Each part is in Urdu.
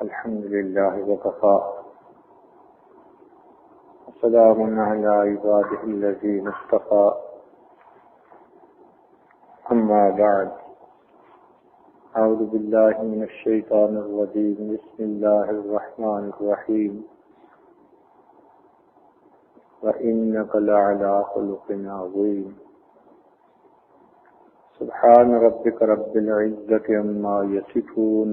الحمد لله وكفى وسلام على عباده الذين اصطفى أما بعد أعوذ بالله من الشيطان الرجيم بسم الله الرحمن الرحيم وإنك لعلى خلق عظيم سبحان ربك رب العزة عما يصفون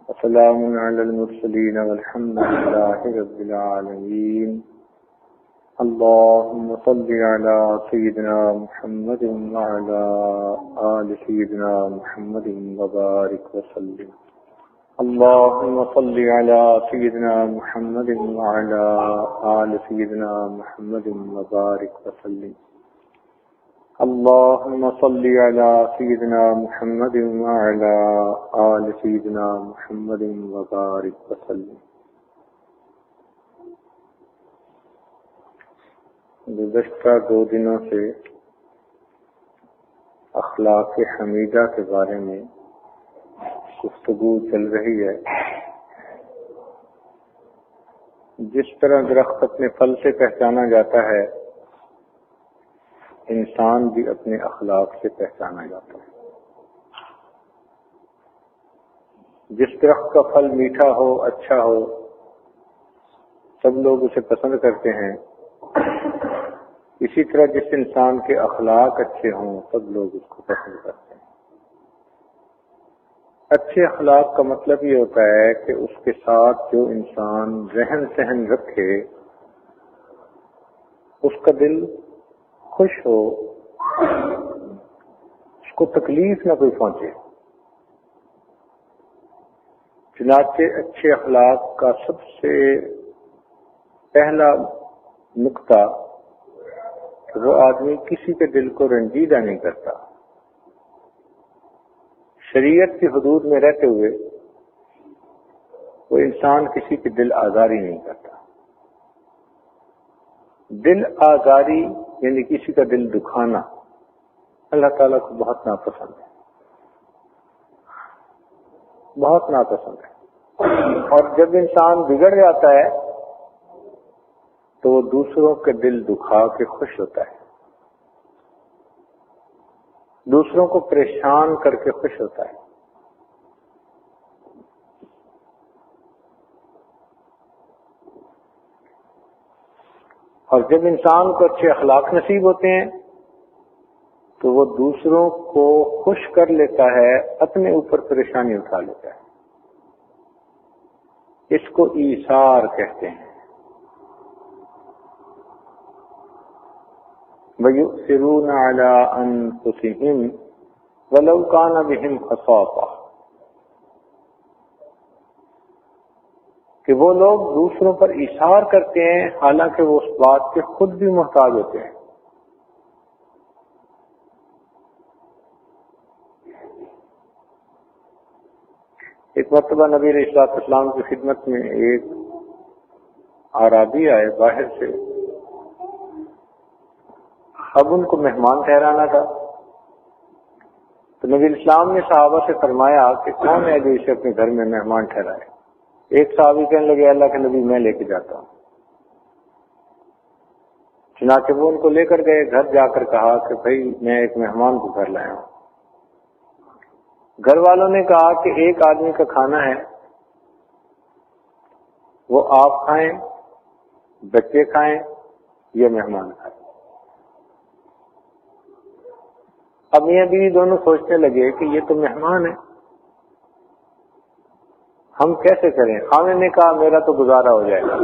وسلام على المرسلين والحمد لله رب العالمين اللهم صل على سيدنا محمد وعلى آل سيدنا محمد وبارك وسلم اللهم صل على سيدنا محمد وعلى آل سيدنا محمد وبارك وسلم اللهم صل على سيدنا محمد وعلى آل سيدنا محمد وبارك وسلم. گزشتہ 2 دنوں سے اخلاق حمیدہ کے بارے میں گفتگو چل رہی ہے. جس طرح درخت اپنے پھل سے پہچانا جاتا ہے، انسان بھی اپنے اخلاق سے پہچانا جاتا ہے. جس درخت کا پھل میٹھا ہو، اچھا ہو، سب لوگ اسے پسند کرتے ہیں، اسی طرح جس انسان کے اخلاق اچھے ہوں سب لوگ اس کو پسند کرتے ہیں. اچھے اخلاق کا مطلب یہ ہوتا ہے کہ اس کے ساتھ جو انسان رہن سہن رکھے اس کا دل خوش ہو، اس کو تکلیف نہ کوئی پہنچے. چنانچہ اچھے اخلاق کا سب سے پہلا نقطہ کہ وہ آدمی کسی کے دل کو رنجیدہ نہیں کرتا. شریعت کی حدود میں رہتے ہوئے وہ انسان کسی کے دل آزاری نہیں کرتا. دل آزاری یعنی کسی کا دل دکھانا اللہ تعالیٰ کو بہت ناپسند ہے، بہت ناپسند ہے. اور جب انسان بگڑ جاتا ہے تو وہ دوسروں کے دل دکھا کے خوش ہوتا ہے، دوسروں کو پریشان کر کے خوش ہوتا ہے. اور جب انسان کو اچھے اخلاق نصیب ہوتے ہیں تو وہ دوسروں کو خوش کر لیتا ہے، اپنے اوپر پریشانی اٹھا لیتا ہے. اس کو ایثار کہتے ہیں. وَيُؤْثِرُونَ عَلَىٰ أَنفُسِهِمْ وَلَوْ كَانَ بِهِمْ خَصَاصَةٌ، کہ وہ لوگ دوسروں پر ایثار کرتے ہیں حالانکہ وہ اس بات کے خود بھی محتاج ہوتے ہیں. ایک مرتبہ نبی علیہ الصلوۃ والسلام کی خدمت میں ایک اعرابی آئے باہر سے. اب ان کو مہمان ٹھہرانا تھا تو نبی الاسلام نے صحابہ سے فرمایا کہ کون ہے جو اسے اپنے گھر میں مہمان ٹھہرائے. ایک صحابی کہنے لگے اللہ کے نبی میں لے کے جاتا ہوں. چنانچہ وہ ان کو لے کر گئے. گھر جا کر کہا کہ بھائی میں ایک مہمان کو گھر لایا ہوں. گھر والوں نے کہا کہ ایک آدمی کا کھانا ہے، وہ آپ کھائیں، بچے کھائیں، یہ مہمان کھائیں. اب میاں بیوی دونوں سوچنے لگے کہ یہ تو مہمان ہے، ہم کیسے کریں؟ خاوند نے کہا میرا تو گزارا ہو جائے گا،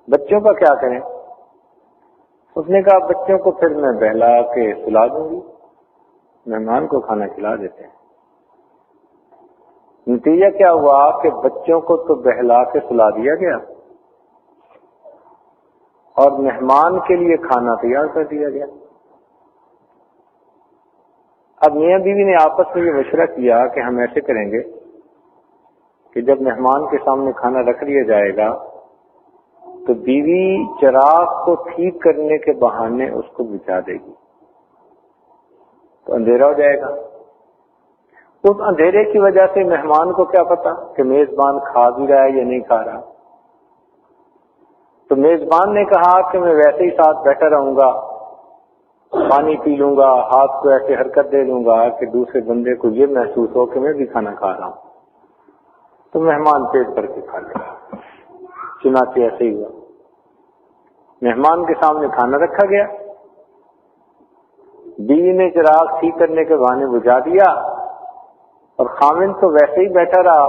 بچوں کا کیا کریں؟ اس نے کہا بچوں کو پھر میں بہلا کے سلا دوں گی، مہمان کو کھانا کھلا دیتے ہیں. نتیجہ کیا ہوا کہ بچوں کو تو بہلا کے سلا دیا گیا اور مہمان کے لیے کھانا تیار کر دیا گیا. اب میاں بیوی نے آپس میں یہ مشورہ کیا کہ ہم ایسے کریں گے کہ جب مہمان کے سامنے کھانا رکھ لیا جائے گا تو بیوی چراغ کو ٹھیک کرنے کے بہانے اس کو بجھا دے گی تو اندھیرا ہو جائے گا. اس اندھیرے کی وجہ سے مہمان کو کیا پتا کہ میزبان کھا بھی رہا ہے یا نہیں کھا رہا. تو میزبان نے کہا کہ میں ویسے ہی ساتھ بیٹھا رہوں گا، پانی پی لوں گا، ہاتھ کو ایسے حرکت دے لوں گا کہ دوسرے بندے کو یہ محسوس ہو کہ میں بھی کھانا کھا رہا ہوں. تو مہمان پیٹ بھر کے کھا لے. چنانچہ ایسے ہی ہوا. مہمان کے سامنے کھانا رکھا گیا، بیوی نے چراغ ٹھیک کرنے کے بہانے بجھا دیا اور خامن تو ویسے ہی بیٹھا رہا،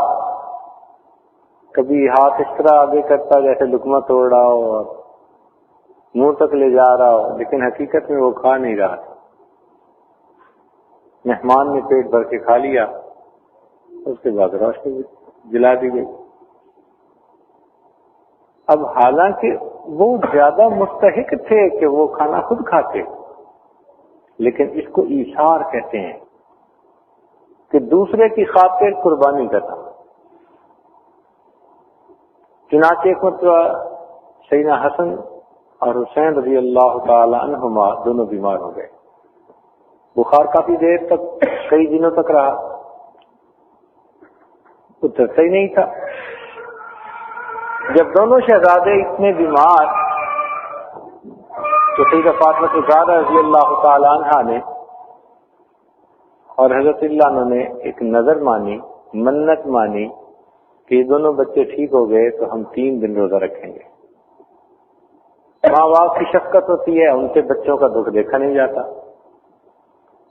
کبھی ہاتھ اس طرح آگے کرتا جیسے لقمہ توڑ رہا ہو اور منہ تک لے جا رہا ہو، لیکن حقیقت میں وہ کھا نہیں رہا تھا. مہمان نے پیٹ بھر کے کھا لیا، اس کے بعد روشنی جلا دی گئی. اب حالانکہ وہ زیادہ مستحق تھے کہ وہ کھانا خود کھاتے، لیکن اس کو ایثار کہتے ہیں کہ دوسرے کی خاطر قربانی کرنا. چنانچہ ایک مرتبہ سیدنا حسن اور حسین رضی اللہ تعالی عنہما دونوں بیمار ہو گئے. بخار کافی دیر تک، کئی دنوں تک رہا، اترتا ہی نہیں تھا. جب دونوں شہزادے اتنے بیمار تو سیدہ فاطمہ الزہرا رضی اللہ تعالی عنہا نے اور حضرت اللہ عنہ نے ایک نظر مانی، منت مانی کہ یہ دونوں بچے ٹھیک ہو گئے تو ہم 3 دن روزہ رکھیں گے. ماں باپ کی شفقت ہوتی ہے، ان کے بچوں کا دکھ دیکھا نہیں جاتا.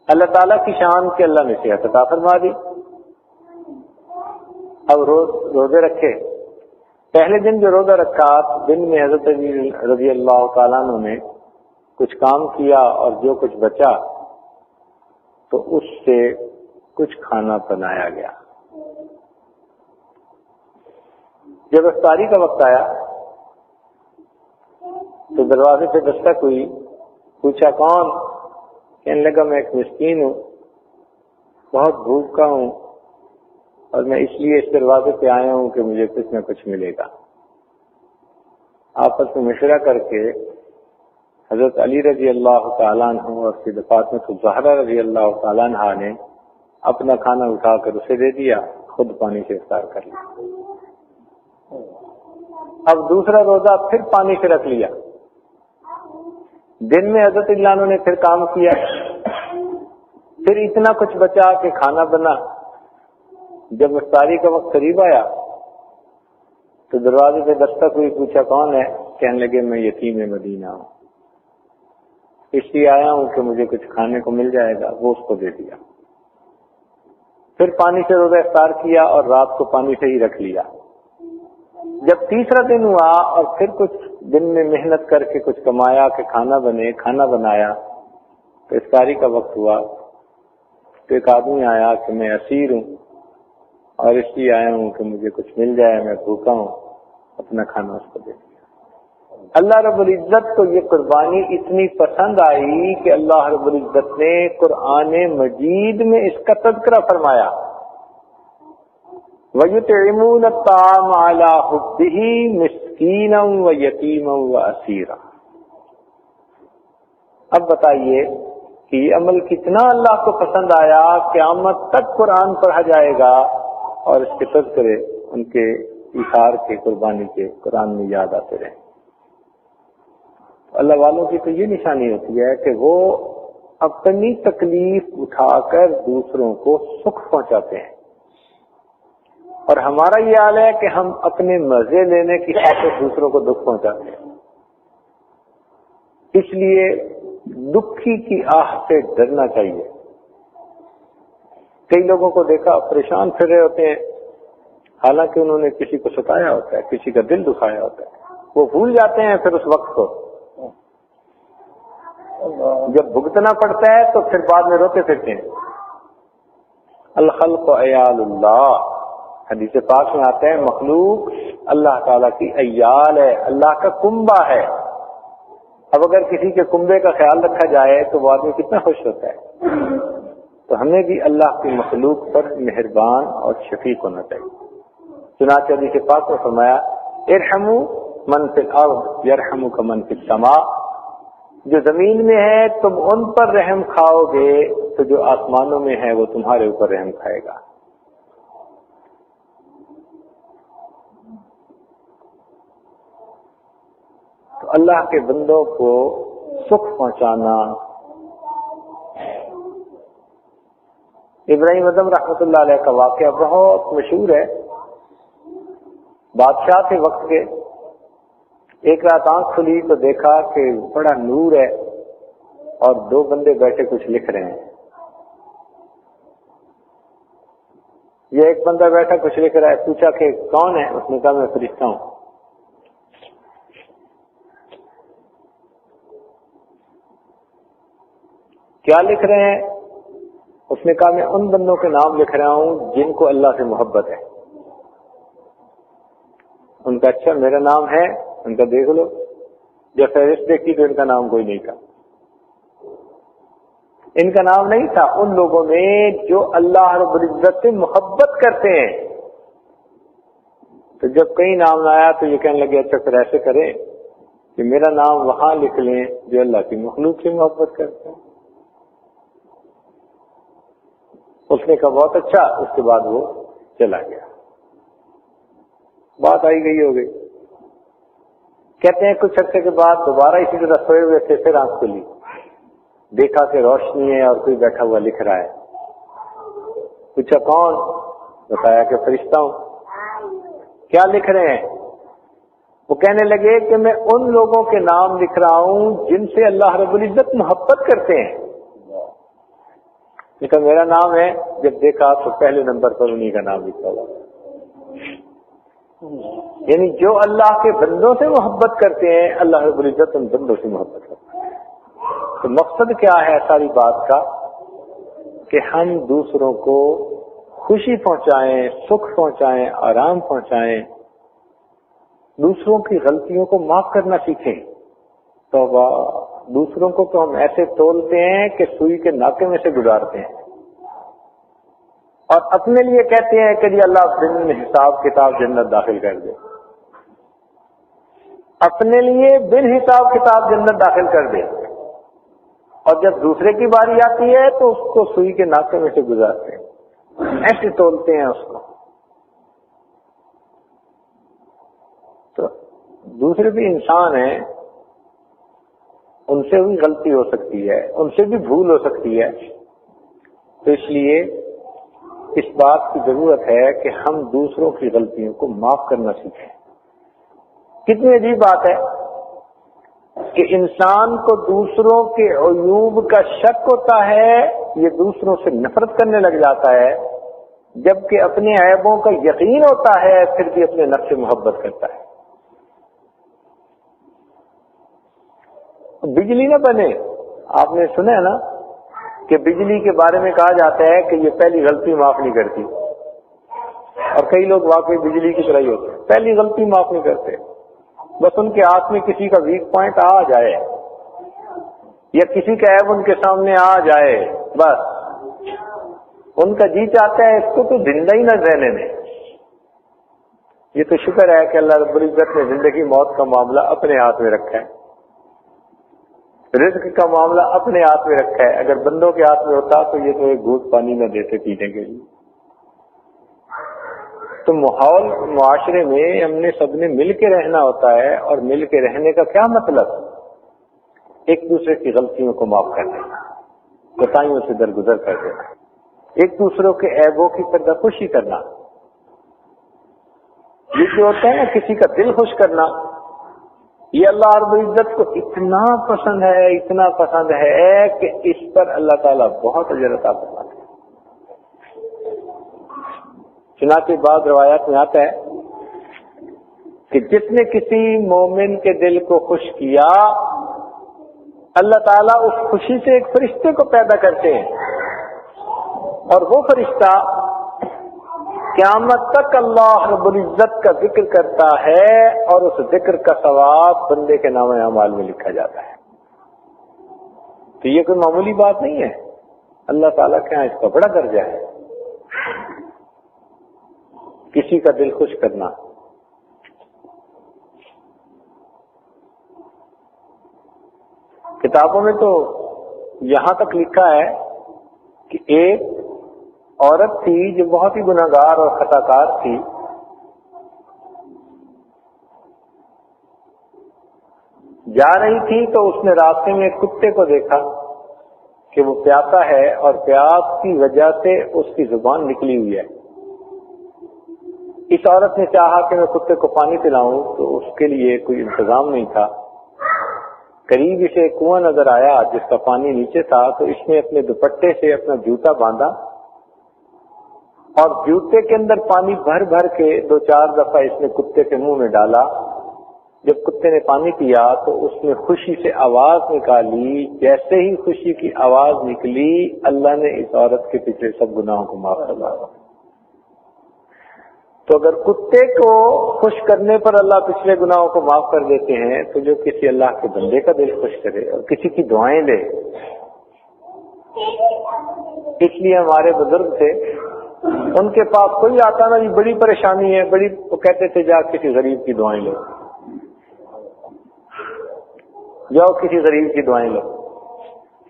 اللہ تعالیٰ کی شان کے اللہ نے صحت عطا فرما دی. اب روزے رکھے. پہلے دن جو روزہ رکھا، دن میں حضرت علی رضی اللہ تعالیٰ عنہ نے کچھ کام کیا اور جو کچھ بچا تو اس سے کچھ کھانا بنایا گیا. جب افطاری کا وقت آیا تو دروازے پہ دستک ہوئی. پوچھا کون؟ کہنے لگا میں ایک مسکین ہوں، بہت بھوکا ہوں اور میں اس لیے اس دروازے پہ آیا ہوں کہ مجھے کچھ نہ کچھ ملے گا. آپس میں مشورہ کر کے حضرت علی رضی اللہ تعالیٰ عنہ اور سیدہ فاطمہ الزہرا رضی اللہ تعالیٰ عنہ نے اپنا کھانا اٹھا کر اسے دے دیا، خود پانی سے افطار کر لیا. اب دوسرا روزہ پھر پانی سے رکھ لیا. دن میں حضرت اللہ عنہ نے پھر کام کیا، پھر اتنا کچھ بچا کہ کھانا بنا. جب افطاری کا وقت قریب آیا تو دروازے پہ دستک ہوئی. پوچھا کون ہے؟ کہنے لگے میں یتیم مدینہ ہوں، اس لیے آیا ہوں کہ مجھے کچھ کھانے کو مل جائے گا. وہ اس کو دے دیا. پھر پانی سے روزہ افطار کیا اور رات کو پانی سے ہی رکھ لیا. جب تیسرا دن ہوا اور پھر کچھ دن میں محنت کر کے کچھ کمایا کہ کھانا بنے، کھانا بنایا تو افطاری کا وقت ہوا تو ایک آدمی آیا کہ میں اسیر ہوں اور اس لیے آیا ہوں کہ مجھے کچھ مل جائے، میں بھوکا ہوں. اپنا کھانا اس کو دے دیا. اللہ رب العزت کو یہ قربانی اتنی پسند آئی کہ اللہ رب العزت نے قرآن مجید میں اس کا تذکرہ فرمایا. وَيُطْعِمُونَ الطَّعَامَ عَلَىٰ حُبِّهِ مِسْكِينًا وَيَتِيمًا وَأَسِيرًا. اب بتائیے کہ یہ عمل کتنا اللہ کو پسند آیا. قیامت تک قرآن پڑھا جائے گا اور اس کے تذکرے ان کے ایثار کے، قربانی کے قرآن میں یاد آتے رہیں. اللہ والوں کی تو یہ نشانی ہوتی ہے کہ وہ اپنی تکلیف اٹھا کر دوسروں کو سکھ پہنچاتے ہیں، اور ہمارا یہ حال ہے کہ ہم اپنے مزے لینے کی خاطر دوسروں کو دکھ پہنچاتے ہیں. اس لیے دکھی کی آہ سے ڈرنا چاہیے. کئی لوگوں کو دیکھا پریشان پھر رہے ہوتے ہیں، حالانکہ انہوں نے کسی کو ستایا ہوتا ہے، کسی کا دل دکھایا ہوتا ہے. وہ بھول جاتے ہیں پھر اس وقت کو. جب بھگتنا پڑتا ہے تو پھر بعد میں روتے پھرتے ہیں. الخلق عیال اللہ، حدیث پاک میں آتا ہے مخلوق اللہ تعالیٰ کی عیال ہے، اللہ کا کنبہ ہے. اب اگر کسی کے کنبے کا خیال رکھا جائے تو وہ آدمی کتنا خوش ہوتا ہے. تو ہمیں بھی اللہ کی مخلوق پر مہربان اور شفیق ہونا چاہیے. چنانچہ حدیث پاک میں فرمایا ارحموا من فی الارض یرحمکم من فی السماء. جو زمین میں ہے تم ان پر رحم کھاؤ گے تو جو آسمانوں میں ہے وہ تمہارے اوپر رحم کھائے گا. تو اللہ کے بندوں کو سکھ پہنچانا. ابراہیم ادم رحمۃ اللہ علیہ کا واقعہ بہت مشہور ہے. بادشاہ تھے وقت کے. ایک رات آنکھ کھلی تو دیکھا کہ بڑا نور ہے اور دو بندے بیٹھے کچھ لکھ رہے ہیں. یہ ایک بندہ بیٹھا کچھ لکھ رہا ہے. پوچھا کہ کون ہے؟ اس نے کہا میں فرشتہ ہوں. کیا لکھ رہے ہیں؟ اس نے کہا میں ان بندوں کے نام لکھ رہا ہوں جن کو اللہ سے محبت ہے. ان کا اچھا میرا نام ہے. ان کا دیکھ لو. جب فہرست دیکھی تو ان کا نام کوئی نہیں تھا. ان کا نام نہیں تھا ان لوگوں میں جو اللہ رب العزت سے محبت کرتے ہیں. تو جب کہیں نام نہ آیا تو یہ کہنے لگے اچھا پھر ایسے کریں کہ میرا نام وہاں لکھ لیں جو اللہ کی مخلوق سے محبت کرتے ہیں. اس نے کہا بہت اچھا. اس کے بعد وہ چلا گیا. بات آئی گئی ہو گئی. کہتے ہیں کچھ عرصے کے بعد دوبارہ اسی طرح سوئے ہوئے تھے. پھر آنکھ کھلی, دیکھا کہ روشنی ہے اور کوئی بیٹھا ہوا لکھ رہا ہے. پوچھا کون؟ بتایا کہ فرشتہ ہوں. کیا لکھ رہے ہیں؟ وہ کہنے لگے کہ میں ان لوگوں کے نام لکھ رہا ہوں جن سے اللہ رب العزت محبت کرتے ہیں. لیکن میرا نام ہے. جب دیکھا تو پہلے نمبر پر انہی کا نام لکھا ہوا. یعنی جو اللہ کے بندوں سے محبت کرتے ہیں اللہ رب العزت ان بندوں سے محبت کرتے ہیں. تو مقصد کیا ہے ساری بات کا؟ کہ ہم دوسروں کو خوشی پہنچائیں, سکھ پہنچائیں, آرام پہنچائیں, دوسروں کی غلطیوں کو معاف کرنا سیکھیں. تو دوسروں کو تو ہم ایسے تولتے ہیں کہ سوئی کے ناکے میں سے گزارتے ہیں, اور اپنے لیے کہتے ہیں کہ جی اللہ بن حساب کتاب جنت داخل کر دے. اپنے لیے بن حساب کتاب جنت داخل کر دے, اور جب دوسرے کی باری آتی ہے تو اس کو سوئی کے ناکے میں سے گزارتے ہیں. ایسے تولتے ہیں اس کو. تو دوسرے بھی انسان ہیں, ان سے بھی غلطی ہو سکتی ہے, ان سے بھی بھول ہو سکتی ہے. تو اس لیے اس بات کی ضرورت ہے کہ ہم دوسروں کی غلطیوں کو معاف کرنا سیکھیں. کتنی عجیب بات ہے کہ انسان کو دوسروں کے عیوب کا شک ہوتا ہے, یہ دوسروں سے نفرت کرنے لگ جاتا ہے, جبکہ اپنے عیبوں کا یقین ہوتا ہے پھر بھی اپنے نفس سے محبت کرتا ہے. بجلی نہ بنے. آپ نے سنا ہے نا کہ بجلی کے بارے میں کہا جاتا ہے کہ یہ پہلی غلطی معاف نہیں کرتی, اور کئی لوگ واقعی بجلی کی طرح ہی ہوتے ہیں, پہلی غلطی معاف نہیں کرتے. بس ان کے ہاتھ میں کسی کا ویک پوائنٹ آ جائے یا کسی کا عیب ان کے سامنے آ جائے, بس ان کا جی چاہتا ہے اس کو تو زندہ ہی نہ رہنے دیں. یہ تو شکر ہے کہ اللہ رب العزت نے زندگی موت کا معاملہ اپنے ہاتھ میں رکھا ہے, رزق کا معاملہ اپنے ہاتھ میں رکھا ہے. اگر بندوں کے ہاتھ میں ہوتا تو یہ تو ایک گھونٹ پانی نہ دیتے پینے کے لیے. تو ماحول معاشرے میں ہم نے سب نے مل کے رہنا ہوتا ہے, اور مل کے رہنے کا کیا مطلب؟ ایک دوسرے کی غلطیوں کو معاف کر دینا, کوتاہیوں سے درگزر کر دینا, ایک دوسروں کے عیبوں کی پردہ پوشی کرنا. یہ جو ہوتا ہے نا کسی کا دل خوش کرنا, یہ اللہ رب العزت کو اتنا پسند ہے, اتنا پسند ہے کہ اس پر اللہ تعالیٰ بہت اجر عطا فرماتے ہیں. چنانچہ بعض روایات میں آتا ہے کہ جس نے کسی مومن کے دل کو خوش کیا, اللہ تعالیٰ اس خوشی سے ایک فرشتے کو پیدا کرتے ہیں, اور وہ فرشتہ قیامت تک اللہ رب العزت کا ذکر کرتا ہے, اور اس ذکر کا ثواب بندے کے نام اعمال میں لکھا جاتا ہے. تو یہ کوئی معمولی بات نہیں ہے, اللہ تعالیٰ کے یہاں اس کا بڑا درجہ ہے. کسی کا دل خوش کرنا. کہ کتابوں میں تو یہاں تک لکھا ہے کہ ایک عورت تھی جو بہت ہی گناہگار اور خطاکار تھی، جا رہی تھی تو اس نے راستے میں ایک کتے کو دیکھا کہ وہ پیاسا ہے اور پیاس کی وجہ سے اس کی زبان نکلی ہوئی ہے۔ اس عورت نے چاہا کہ میں کتے کو پانی پلاؤں تو اس کے لیے کوئی انتظام نہیں تھا۔ قریب اسے ایک کنواں نظر آیا جس کا پانی نیچے تھا، تو اس نے اپنے دوپٹے سے اپنا جوتا باندھا اور جوتے کے اندر پانی بھر بھر کے 2-4 دفعہ اس نے کتے کے منہ میں ڈالا۔ جب کتے نے پانی پیا تو اس نے خوشی سے آواز نکالی، جیسے ہی خوشی کی آواز نکلی اللہ نے اس عورت کے پچھلے سب گناہوں کو معاف کر دیا۔ تو اگر کتے کو خوش کرنے پر اللہ پچھلے گناہوں کو معاف کر دیتے ہیں تو جو کسی اللہ کے بندے کا دل خوش کرے اور کسی کی دعائیں لے۔ اس لیے ہمارے بزرگ تھے، ان کے پاس کوئی آتا نا جی بڑی پریشانی ہے، وہ کہتے تھے جا کسی غریب کی دعائیں لو، جاؤ کسی غریب کی دعائیں لو۔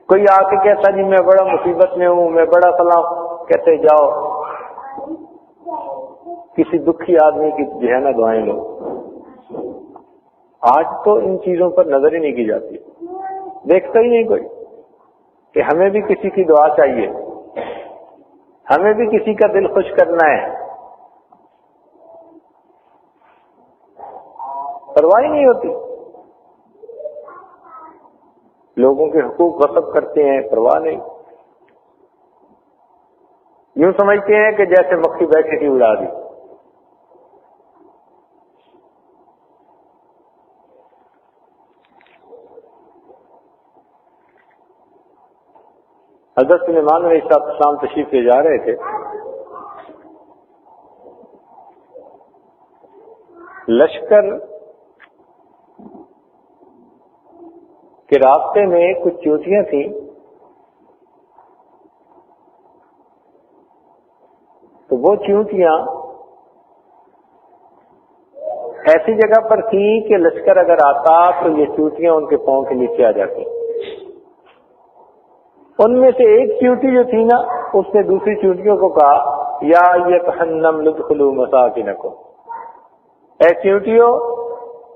کوئی آ کے کہتا جی میں بڑا مصیبت میں ہوں، میں بڑا فلاں، کہتے جاؤ کسی دکھی آدمی کی جو ہے نا دعائیں لو۔ آج تو ان چیزوں پر نظر ہی نہیں کی جاتی، دیکھتا ہی نہیں کوئی کہ ہمیں بھی کسی کی دعا چاہیے، ہمیں بھی کسی کا دل خوش کرنا ہے، پرواہ نہیں ہوتی۔ لوگوں کے حقوق غصب کرتے ہیں، پرواہ نہیں، یوں سمجھتے ہیں کہ جیسے مکھی بیٹھی تھی اڑا دی۔ حضرت سلیمان علیہ السلام تشریف لے جا رہے تھے، لشکر کے راستے میں کچھ چیونٹیاں تھیں، تو وہ چیونٹیاں ایسی جگہ پر تھیں کہ لشکر اگر آتا تو یہ چیونٹیاں ان کے پاؤں کے نیچے آ جاتی۔ ان میں سے ایک چیونٹی جو تھی نا، اس نے دوسری چیونٹیوں کو کہا یا ایھا النمل ادخلوا مساکنکم، اے چیونٹیوں،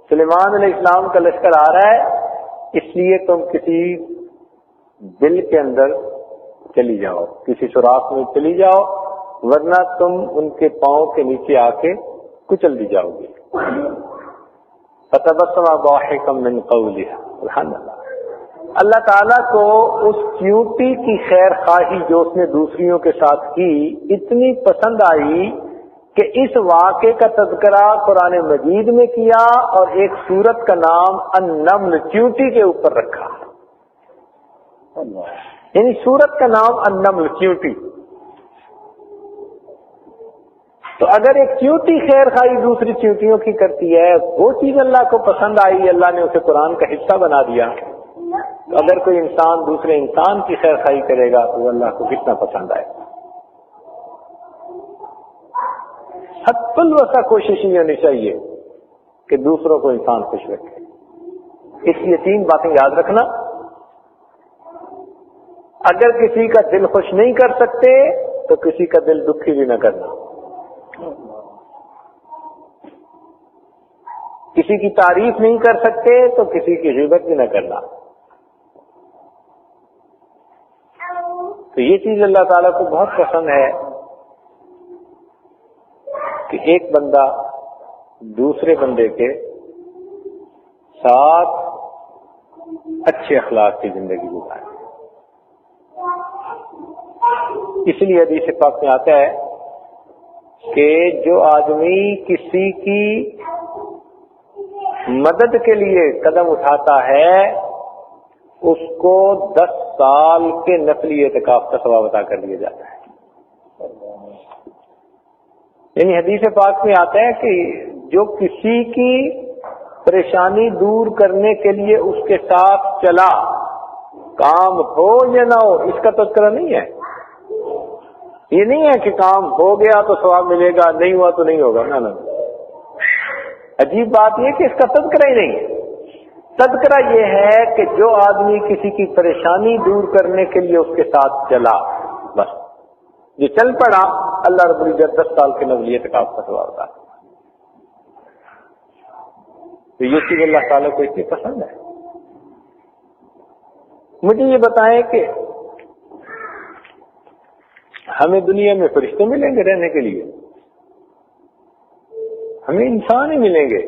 سلیمان علیہ السلام کا لشکر آ رہا ہے، اس لیے تم کسی دل کے اندر چلی جاؤ، کسی سوراخ میں چلی جاؤ، ورنہ تم ان کے پاؤں کے نیچے آ کے کچل دی جاؤ گے۔ فتبسم ضاحکا من قولها، سبحان اللہ۔ اللہ تعالیٰ کو اس چیونٹی کی خیر خواہی جو اس نے دوسریوں کے ساتھ کی اتنی پسند آئی کہ اس واقعے کا تذکرہ قرآن مجید میں کیا اور ایک سورت کا نام النمل، چیونٹی کے اوپر رکھا، یعنی سورت کا نام النمل، چیونٹی۔ تو اگر ایک چیونٹی خیر خواہی دوسری چیونٹیوں کی کرتی ہے، وہ چیز اللہ کو پسند آئی، اللہ نے اسے قرآن کا حصہ بنا دیا، تو اگر کوئی انسان دوسرے انسان کی خیر خواہی کرے گا تو وہ اللہ کو کتنا پسند آئے گا۔ حتی الوسع کوشش یہ ہونی چاہیے کہ دوسروں کو انسان خوش رکھے۔ اس لیے 3 باتیں یاد رکھنا، اگر کسی کا دل خوش نہیں کر سکتے تو کسی کا دل دکھی بھی نہ کرنا، کسی کی تعریف نہیں کر سکتے تو کسی کی غیبت بھی نہ کرنا۔ تو یہ چیز اللہ تعالیٰ کو بہت پسند ہے کہ ایک بندہ دوسرے بندے کے ساتھ اچھے اخلاق کی زندگی گزارے۔ اس لیے حدیث پاک میں آتا ہے کہ جو آدمی کسی کی مدد کے لیے قدم اٹھاتا ہے اس کو 10 سال کے نفلی اعتکاف کا ثواب عطا کر دیا جاتا ہے۔ یعنی حدیث پاک میں آتا ہے کہ جو کسی کی پریشانی دور کرنے کے لیے اس کے ساتھ چلا، کام ہو یا نہ ہو اس کا تذکرہ نہیں ہے۔ یہ نہیں ہے کہ کام ہو گیا تو ثواب ملے گا، نہیں ہوا تو نہیں ہوگا، نہ۔ عجیب بات یہ کہ اس کا تذکرہ ہی نہیں ہے۔ تذکرہ یہ ہے کہ جو آدمی کسی کی پریشانی دور کرنے کے لیے اس کے ساتھ چلا، بس جو چل پڑا، اللہ رب العزت 10 سال کے نولیت کا آپ کا ثواب ہوتا ہے۔ تو یہ چیز اللہ تعالیٰ کو اتنی پسند ہے۔ مجھے یہ بتائیں کہ ہمیں دنیا میں فرشتے ملیں گے رہنے کے لیے؟ ہمیں انسان ہی ملیں گے۔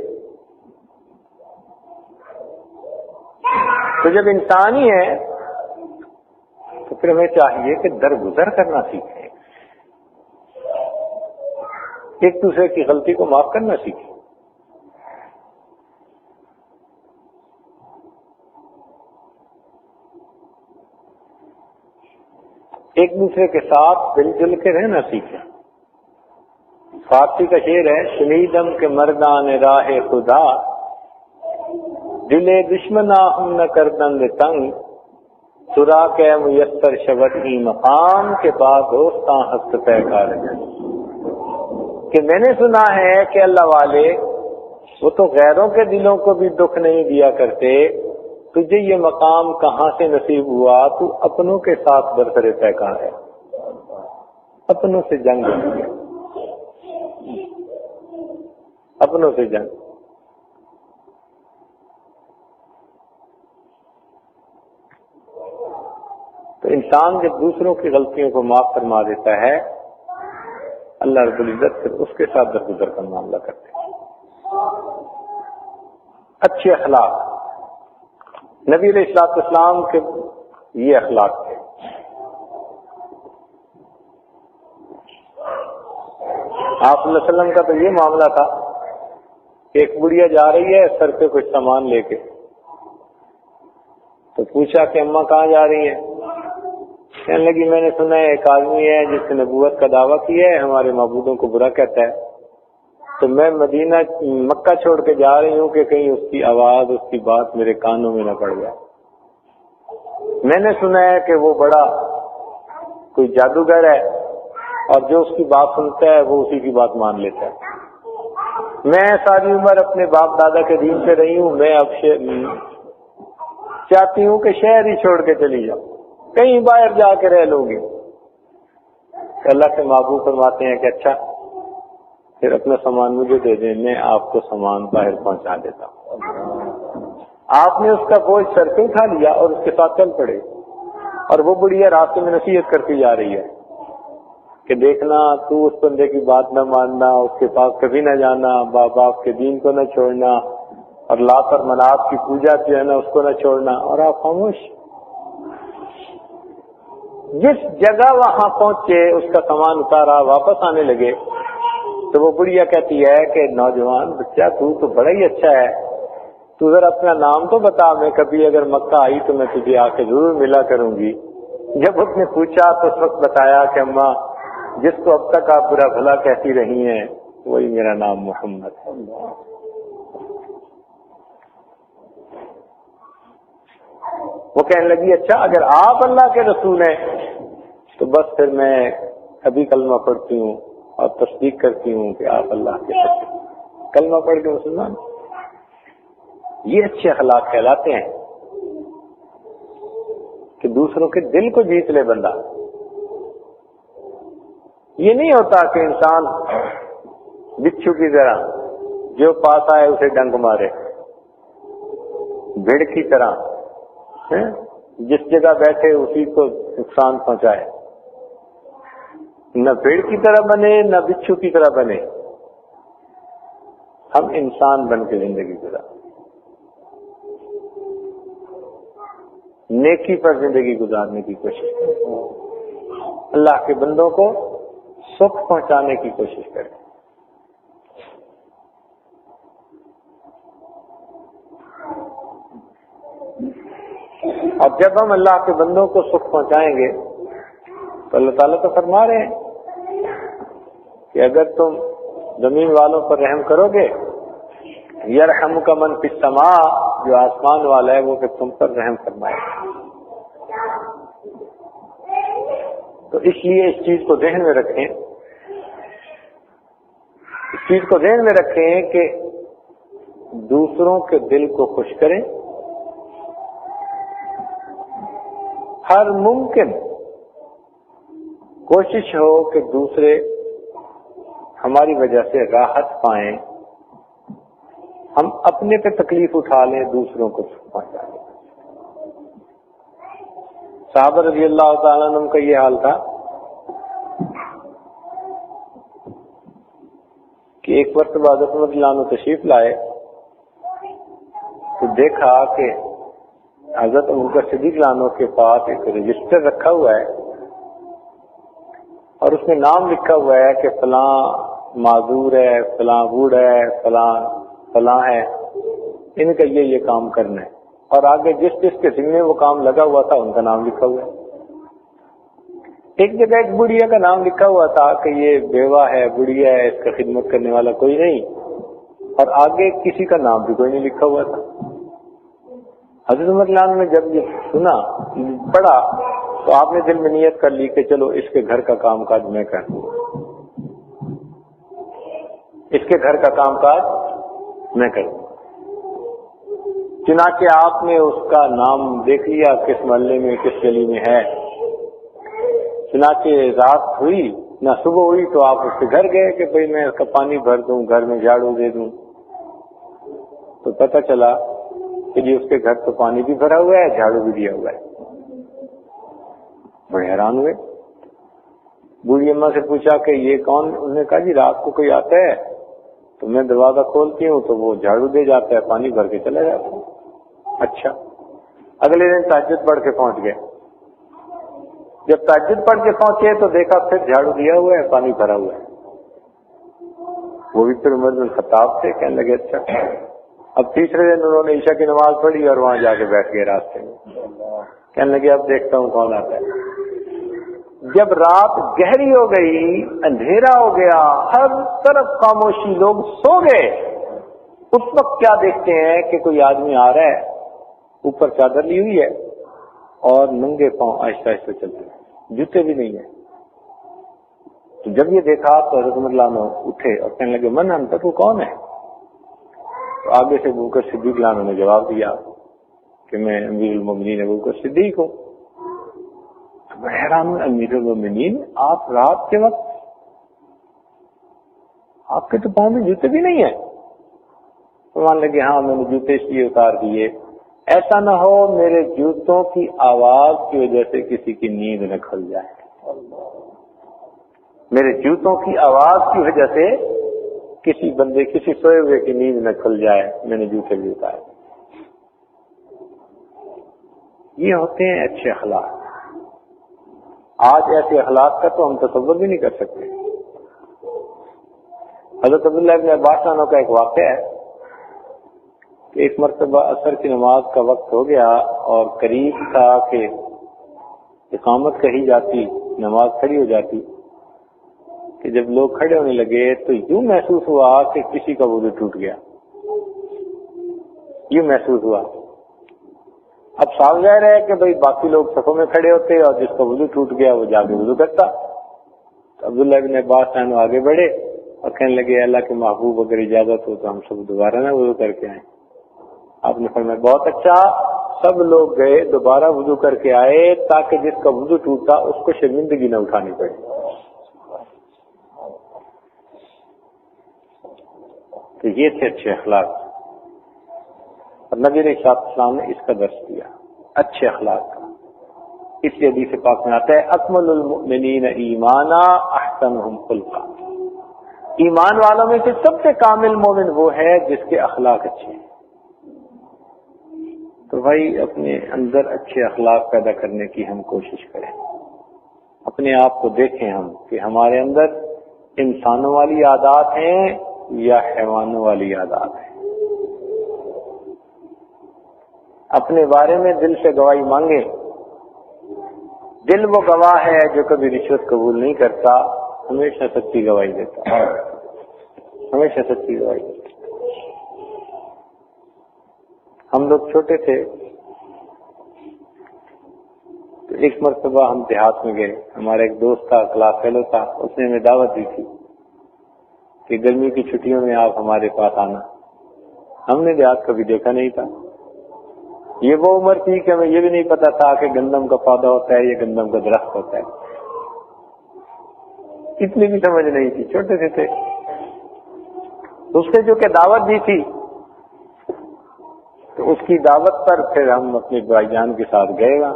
تو جب انسان ہی ہے تو پھر ہمیں چاہیے کہ درگزر کرنا سیکھیں، ایک دوسرے کی غلطی کو معاف کرنا سیکھیں۔ ایک دوسرے کے ساتھ مل جل کے رہنا سیکھیں۔ فارسی کا شعر ہے، شنیدم کے مردان راہ خدا، دل دشمنا ہم نہ کردند تنگ، سرا کے میسر شبد ہی مقام کے بعد دوستاں ہست پیکار ہیں۔ کہ میں نے سنا ہے کہ اللہ والے وہ تو غیروں کے دلوں کو بھی دکھ نہیں دیا کرتے، تجھے یہ مقام کہاں سے نصیب ہوا؟ تو اپنوں کے ساتھ برسر پیکار ہے، اپنوں سے جنگ ہوئی ہے، اپنوں سے جنگ۔ تو انسان جب دوسروں کی غلطیوں کو معاف فرما دیتا ہے، اللہ رب العزت پھر اس کے ساتھ درگزر کا معاملہ کرتے ہیں۔ اچھے اخلاق، نبی علیہ الصلوۃ والسلام کے یہ اخلاق تھے۔ آپ صلی اللہ علیہ وسلم کا تو یہ معاملہ تھا کہ ایک بڑھیا جا رہی ہے سر پہ کچھ سامان لے کے، تو پوچھا کہ اماں کہاں جا رہی ہیں؟ کہنے لگی میں نے سنا ہے ایک آدمی ہے جس نے نبوت کا دعویٰ کیا ہے، ہمارے معبودوں کو برا کہتا ہے، تو میں مدینہ مکہ چھوڑ کے جا رہی ہوں کہ کہیں اس کی آواز، اس کی بات میرے کانوں میں نہ پڑ جائے۔ میں نے سنا ہے کہ وہ بڑا کوئی جادوگر ہے اور جو اس کی بات سنتا ہے وہ اسی کی بات مان لیتا ہے۔ میں ساری عمر اپنے باپ دادا کے دین سے رہی ہوں، میں اب چاہتی ہوں کہ شہر ہی چھوڑ کے چلی جاؤں، کہیں باہر جا کے رہ لوں گی۔ اللہ کے محبوب فرماتے ہیں کہ اچھا پھر اپنا سامان مجھے دے دیں، میں آپ کو سامان باہر پہنچا دیتا ہوں۔ آپ نے اس کا بوجھ سر پہ اٹھا لیا اور اس کے ساتھ چل پڑے، اور وہ بڑھیا راستے میں نصیحت کرتی جا رہی ہے کہ دیکھنا تو اس بندے کی بات نہ ماننا، اس کے پاس کبھی نہ جانا، باپ کے دین کو نہ چھوڑنا، اور لات اور منات کی پوجا جو ہے نا اس کو نہ چھوڑنا، اور آپ خاموش۔ جس جگہ وہاں پہنچے اس کا سامان اتارا، واپس آنے لگے، تو وہ بڑھیا کہتی ہے کہ نوجوان بچہ تو بڑا ہی اچھا ہے، تو ذرا اپنا نام تو بتا، میں کبھی اگر مکہ آئی تو میں تجھے آ کے ضرور ملا کروں گی۔ جب اس نے پوچھا تو اس وقت بتایا کہ اماں جس کو اب تک آپ برا بھلا کہتی رہی ہیں وہی میرا نام محمد ہے۔ وہ کہنے لگی اچھا اگر آپ اللہ کے رسول ہیں تو بس پھر میں ابھی کلمہ پڑھتی ہوں اور تصدیق کرتی ہوں کہ آپ اللہ کے رسول ہیں۔ کلمہ پڑھ کے مسلمان، یہ اچھے اخلاق کہلاتے ہیں کہ دوسروں کے دل کو جیت لے بندہ۔ یہ نہیں ہوتا کہ انسان بچھو کی طرح جو پاس آئے اسے ڈنک مارے، بھیڑ کی طرح جس جگہ بیٹھے اسی کو نقصان پہنچائے۔ نہ بھیڑ کی طرح بنے نہ بچھو کی طرح بنے، ہم انسان بن کے زندگی گزاریں، نیکی پر زندگی گزارنے کی کوشش کریں، اللہ کے بندوں کو سکھ پہنچانے کی کوشش کریں۔ اور جب ہم اللہ کے بندوں کو سکھ پہنچائیں گے تو اللہ تعالیٰ تو فرما رہے ہیں کہ اگر تم زمین والوں پر رحم کرو گے، یرحمک من فی السماء، جو آسمان والا ہے وہ پھر تم پر رحم فرمائے گا۔ تو اس لیے اس چیز کو ذہن میں رکھیں، اس چیز کو ذہن میں رکھیں کہ دوسروں کے دل کو خوش کریں ہر ممکن کوشش ہو کہ دوسرے ہماری وجہ سے راحت پائیں، ہم اپنے پہ تکلیف اٹھا لیں، دوسروں کو پہنچا لیں۔ صحابہ رضی اللہ تعالیٰ عنہ کا یہ حال تھا کہ ایک مرتبہ حضرت عمر رضی اللہ عنہ تشریف لائے تو دیکھا کہ حضرت ابوبکر صدیق رضی اللہ عنہ کے پاس ایک رجسٹر رکھا ہوا ہے اور اس میں نام لکھا ہوا ہے کہ فلاں معذور ہے، فلاں بوڑھا ہے، فلاں ہے، ان کا یہ کام کرنا ہے، اور آگے جس جس کے ذمے وہ کام لگا ہوا تھا ان کا نام لکھا ہوا ہے۔ ایک جگہ ایک بڑھیا کا نام لکھا ہوا تھا کہ یہ بیوہ ہے، بڑھیا ہے، اس کا خدمت کرنے والا کوئی نہیں، اور آگے کسی کا نام بھی کوئی نہیں لکھا ہوا تھا۔ حضرت عمر رضی اللہ عنہ نے جب یہ سنا پڑھا تو آپ نے دل میں نیت کر لی کہ چلو اس کے گھر کا کام کاج میں کر دوں، اس کے گھر کا کام کاج میں کر دوں۔ چنانچہ آپ نے اس کا نام دیکھ لیا کس محلے میں، کس گلی میں ہے۔ چنانچہ رات ہوئی نہ صبح ہوئی تو آپ اس کے گھر گئے کہ بھئی میں اس کا پانی بھر دوں، گھر میں جھاڑو دے دوں، تو پتہ چلا کہ جی اس کے گھر تو پانی بھی بھرا ہوا ہے، جھاڑو بھی دیا ہوا ہے۔ بڑے حیران ہوئے، بوڑھی اماں سے پوچھا کہ یہ کون؟ انہوں نے کہا جی رات کو کوئی آتا ہے تو میں دروازہ کھولتی ہوں تو وہ جھاڑو دے جاتا ہے، پانی بھر کے چلا جاتا ہے۔ اچھا، اگلے دن تہجد پڑھ کے پہنچ گئے، جب تہجد پڑھ کے پہنچے تو دیکھا پھر جھاڑو دیا ہوا ہے، پانی بھرا ہوا ہے۔ وہ بھی پھر عمر بن الخطاب سے کہنے لگے اچھا۔ اب تیسرے دن انہوں نے عشاء کی نماز پڑھی اور وہاں جا کے بیٹھ گئے راستے میں، کہنے لگے اب دیکھتا ہوں کون آتا ہے۔ جب رات گہری ہو گئی، اندھیرا ہو گیا، ہر طرف خاموشی، لوگ سو گئے، اس وقت کیا دیکھتے ہیں کہ کوئی آدمی آ رہا ہے، اوپر چادر لی ہوئی ہے اور ننگے پاؤں آہستہ آہستہ چلتے ہیں، جوتے بھی نہیں ہیں۔ تو جب یہ دیکھا تو حضرت عمر رضی اللہ عنہ اٹھے اور کہنے لگے من انت، تو کون ہے؟ تو آگے سے ابوبکر صدیق رضی اللہ عنہ نے جواب دیا کہ میں امیر المومنین ابوبکر صدیق ہوں۔ حیران ہوئے، امیر المومنین آپ رات کے وقت، آپ کے تو پاؤں میں جوتے بھی نہیں ہیں؟ فرمان لگے ہاں میں نے جوتے اس لیے اتار دیے ایسا نہ ہو میرے جوتوں کی آواز کی وجہ سے کسی کی نیند نہ کھل جائے، میرے جوتوں کی آواز کی وجہ سے کسی بندے، کسی سوئے ہوئے کی نیند نہ کھل جائے، میں نے جوتے بھی اتارے۔ یہ ہوتے ہیں اچھے اخلاق۔ آج ایسے اخلاق کا تو ہم تصور بھی نہیں کر سکتے۔ حضرت عبداللہ ابن عباس عنہ کا ایک واقعہ ہے کہ ایک مرتبہ عصر کی نماز کا وقت ہو گیا اور قریب تھا کہ اقامت کہی جاتی، نماز کھڑی ہو جاتی، کہ جب لوگ کھڑے ہونے لگے تو یوں محسوس ہوا کہ کسی کا وضو ٹوٹ گیا، یوں محسوس ہوا۔ اب صاف ظاہر ہے کہ بھئی باقی لوگ صفوں میں کھڑے ہوتے اور جس کا وضو ٹوٹ گیا وہ جا کے وضو کرتا۔ تو عبداللہ بن عباس عنہ آگے بڑھے اور کہنے لگے اللہ کے محبوب اگر اجازت ہو تو ہم سب دوبارہ نہ وضو کر کے آئیں۔ آپ نے فرمایا بہت اچھا۔ سب لوگ گئے، دوبارہ وضو کر کے آئے تاکہ جس کا وضو ٹوٹا اس کو شرمندگی نہ اٹھانی پڑے۔ تو یہ تھے اچھے اخلاق، اور نبی علیہ السلام نے اس کا درس دیا اچھے اخلاق کا۔ اس لیے حدیث پاک میں آتا ہے اکمل المؤمنین ایمانا احسنہم خلقا، ایمان والوں میں سے سب سے کامل مومن وہ ہے جس کے اخلاق اچھے ہیں۔ تو بھائی اپنے اندر اچھے اخلاق پیدا کرنے کی ہم کوشش کریں، اپنے آپ کو دیکھیں ہم کہ ہمارے اندر انسانوں والی عادات ہیں یا حیوانوں والی عادات ہیں۔ اپنے بارے میں دل سے گواہی مانگیں۔ دل وہ گواہ ہے جو کبھی رشوت قبول نہیں کرتا، ہمیشہ سچی گواہی دیتا، ہمیشہ سچی گواہی دیتا۔ ہم لوگ چھوٹے تھے تو ایک مرتبہ ہم دیہات میں گئے، ہمارا ایک دوست تھا، کلاس فیلو تھا، اس نے ہمیں دعوت دی تھی کہ گرمی کی چھٹیوں میں آپ ہمارے پاس آنا۔ ہم نے دیہات کبھی دیکھا نہیں تھا، یہ وہ عمر تھی کہ ہمیں یہ بھی نہیں پتا تھا کہ گندم کا پودا ہوتا ہے، یہ گندم کا درخت ہوتا ہے، اتنی بھی سمجھ نہیں تھی، چھوٹے سے تھے۔ اس نے جو کہ دعوت دی تھی، تو اس کی دعوت پر پھر ہم اپنے بھائی جان کے ساتھ گئے گا۔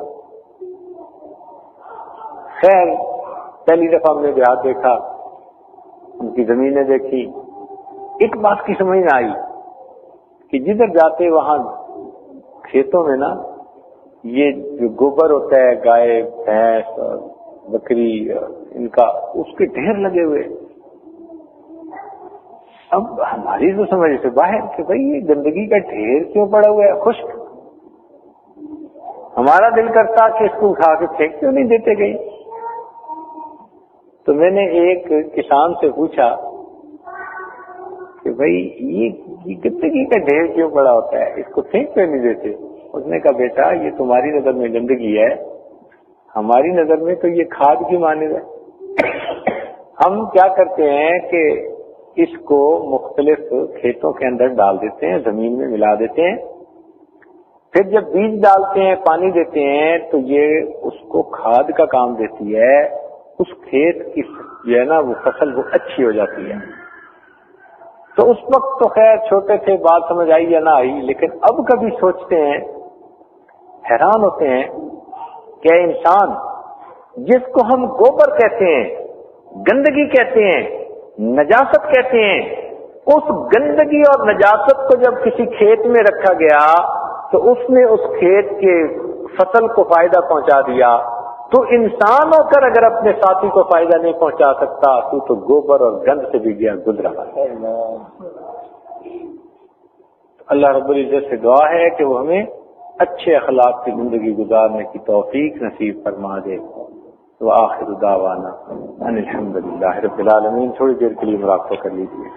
خیر پہلی دفعہ ہم نے دیہات دیکھا، ان کی زمینیں دیکھی، ایک بات کی سمجھ نہ آئی کہ جدھر جاتے وہاں کھیتوں میں نا یہ جو گوبر ہوتا ہے گائے بھینس اور بکری ان کا، اس کے ڈھیر لگے ہوئے۔ اب ہماری تو سمجھ سے باہر کہ بھئی یہ گندگی کا ڈھیر کیوں پڑا ہوا ہے خشک، ہمارا دل کرتا کہ اس کو اٹھا کے پھینک کیوں نہیں دیتے گئی۔ تو میں نے ایک کسان سے پوچھا کہ بھئی یہ گندگی کا ڈھیر کیوں پڑا ہوتا ہے، اس کو پھینک کیوں نہیں دیتے؟ اس نے کہا بیٹا یہ تمہاری نظر میں گندگی ہے، ہماری نظر میں تو یہ کھاد کی مانند ہے۔ ہم کیا کرتے ہیں کہ اس کو مختلف کھیتوں کے اندر ڈال دیتے ہیں، زمین میں ملا دیتے ہیں، پھر جب بیج ڈالتے ہیں پانی دیتے ہیں تو یہ اس کو کھاد کا کام دیتی ہے، اس کھیت کی جو ہے نا وہ فصل وہ اچھی ہو جاتی ہے۔ تو اس وقت تو خیر چھوٹے تھے، بات سمجھ آئی یا نہ آئی، لیکن اب کبھی سوچتے ہیں، حیران ہوتے ہیں کہ انسان جس کو ہم گوبر کہتے ہیں، گندگی کہتے ہیں، نجاست کہتے ہیں، اس گندگی اور نجاست کو جب کسی کھیت میں رکھا گیا تو اس نے اس کھیت کے فصل کو فائدہ پہنچا دیا، تو انسان ہو کر اگر اپنے ساتھی کو فائدہ نہیں پہنچا سکتا تو گوبر اور گند سے بھی گیا گزرا۔ اللہ رب العزت سے دعا ہے کہ وہ ہمیں اچھے اخلاق کی زندگی گزارنے کی توفیق نصیب فرما دے۔ وآخر دعوانا ان الحمد للہ رب العالمین۔ تھوڑی دیر کے لیے مراقبہ کر لیجیے۔